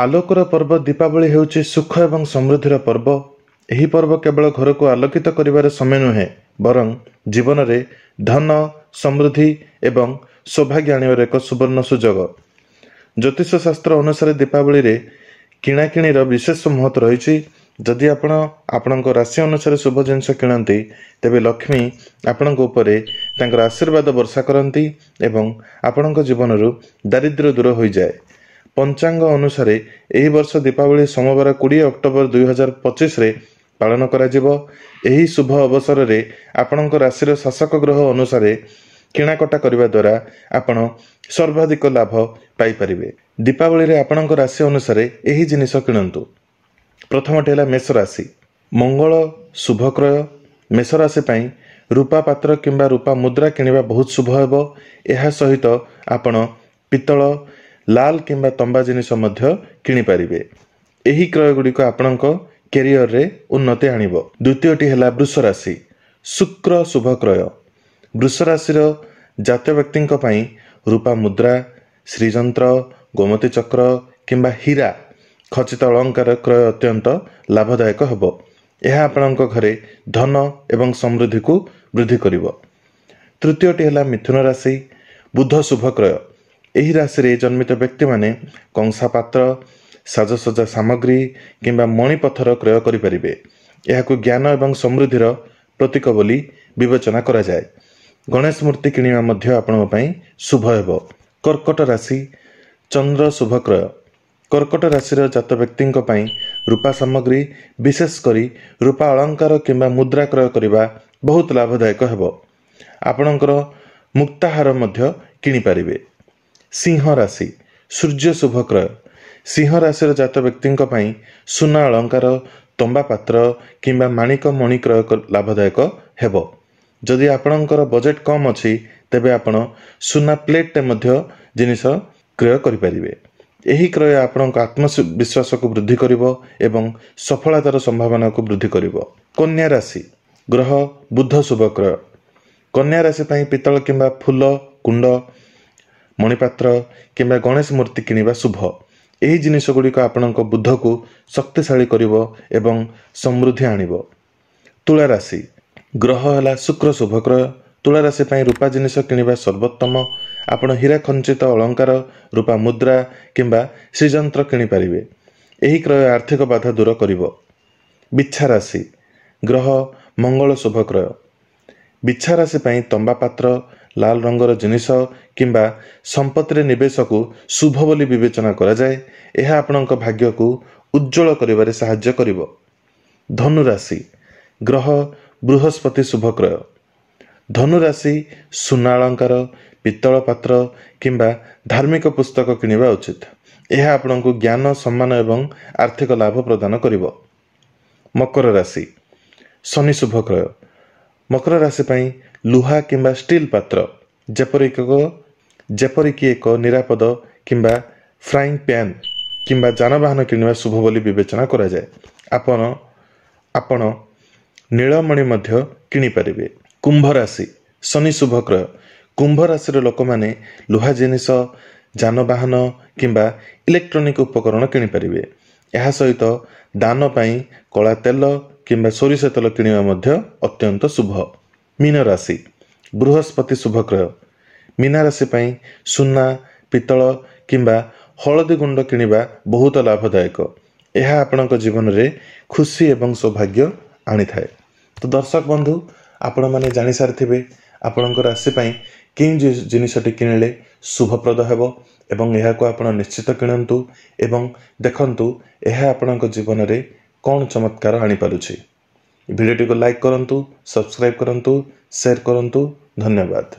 आलोकर पर्व दीपावली हेउछि सुख एवं समृद्धिर पर्व। एही पर्व केवल घर को आलोकित करिवार समय नुहे बरं जीवन में धन समृद्धि एवं सौभाग्य आनिबार एक सुवर्ण सुजोग। ज्योतिष शास्त्र अनुसार दीपावली रे किणाकिणीर विशेष महत्व रही। जदि आपण राशि अनुसार शुभ जिनस किणती तेबे लक्ष्मी आपण तांकर आशीर्वाद वर्षा करती एवं आपण जीवन दारिद्र्य दूर हो जाए। पंचांग अनुसार एही वर्ष दीपावली सोमवार 20 अक्टोबर 2025 रे पालन करा जिवो। एही शुभ अवसर रे आपणक राशिर शासक ग्रह अनुसार किणाकटा करबा द्वारा आपण सर्वाधिक लाभ पाई परिबे। दीपावली रे आपणक राशि अनुसार एही जिनिस किणंतु। प्रथमटे है मेष राशि। मंगल शुभ क्रय। मेष राशि पई रूपा पात्र किंबा रूपा मुद्रा किनिबा बहुत शुभ हेबो। एहा सहित आपण पितल लाल किंबा तंबा जिनिस मध्य किनि पारिबे। एही क्रय गुडी को आपणक कैरियर रे उन्नति आनिबो। द्वितीयटी है वृष राशि। शुक्र शुभ क्रय। वृष राशि जात व्यक्ति रूपा मुद्रा श्रीजंत्र गोमती चक्र किंबा हीरा खचित अलंकार क्रय अत्यंत लाभदायक हेबो। यह आपणक घरे धन एवं समृद्धि को वृद्धि करिवो। तृतीयटी है मिथुन राशि। बुध शुभ क्रय। एही राशि रे जन्मित व्यक्ति माने कंसा पात्र साजसज्जा सामग्री किंबा मणिपत्थर क्रय करि परिबे। एहाकु ज्ञान एवं समृद्धिर प्रतीक बोली विवेचना करा जाए। गणेश मूर्ति किनिबा मध्य आपन पई शुभ हेबो। कर्कट राशि। चंद्र शुभ क्रय। कर्कट राशि जात व्यक्ति रूपा सामग्री विशेष करी रूपा अलंकार किंबा मुद्रा क्रय करिबा बहुत लाभदायक हेबो। आपणकर मुक्ताहार मध्य किनि पारिबे। सिंह राशि। सूर्य शुभ क्रय। सिंह राशि जात व्यक्ति सुना अलंकार तंबा पात्र किंबा माणिक मणि क्रय लाभदायक हेबो। जदि आपणकर बजेट कम अछि तेबे आपण सुना प्लेट मध्य जिनिस क्रय करि परिबे। एही क्रय आपणक आत्मविश्वास को वृद्धि करिवो एवं सफलतार संभावना को वृद्धि करिवो। कन्या राशि। ग्रह बुध शुभ क्रय। कन्या राशि पई पितल किंबा फूल कुंड मणिपात्र किंबा गणेश मूर्ति किनिबा शुभ। एही जिनिस गुडी को आपणक बुद्ध को शक्तिशाली करिवो एवं समृद्धि आनिवो। तुला राशि। ग्रह हला शुक्र शुभ क्रय। तुला राशि पई रूपा जिनिस किनिबा सर्वोत्तम। आपण हीरा खंचित अलंकार रूपा मुद्रा किंबा श्रीजंत्र किनि पारिबे। एही क्रय आर्थिक बाधा दूर करिवो। बिच्छा राशि। ग्रह मंगल शुभ क्रय। बिच्छा राशि पई तंबा पात्र लाल रंगर जिनिस किंबा संपत्ति निवेश को शुभ बोली विवेचना करा जाए। यह आपणक भाग्य को उज्जवल करिबारे सहाय्य करिवो। धनु राशि। ग्रह बृहस्पति शुभ क्रय। धनु राशि सुना अलंकार पितल पात्र किंबा धार्मिक पुस्तक किनिबा उचित। यह आपणक ज्ञान सम्मान एवं आर्थिक लाभ प्रदान करिवो। मकर राशि। शनि शुभ क्रय। मकर राशि पई लुहा किंबा स्टील पात्र जेपरिक एक निरापद किंबा फ्राइंग पैन किंबा जानवाहन किनिबा शुभ बोली विवेचना करा जाए। आपण नीलमणि मध्य किनि पारिबे। कुंभ राशि। शनि शुभ क्रय। कुंभ राशि लोक माने लुहा जिनिस जानवाहन किंबा इलेक्ट्रोनिक उपकरण किनि पारिबे। यह सहित दान पई कला तेल किंबा सोरिष तेल किनिबा मध्य अत्यंत शुभ। मीन राशि। बृहस्पति शुभ क्रय। मीना राशि पई सुना पितल किंबा हलदी गुंड किनिबा बहुत लाभदायक। यह आपणक जीवन रे खुशी एवं सौभाग्य आनी थाए। तो दर्शक बंधु आपण माने जानि सारथिबे आपणक राशि पई कि जिनिसटी किनिले शुभप्रद हेबो एवं यह को आपण निश्चित किणंतु एवं देखंतु यह आपणक जीवन रे कौन चमत्कार आनी पारुछि। वीडियो को लाइक करंतु सब्सक्राइब करंतु शेयर करंतु। धन्यवाद।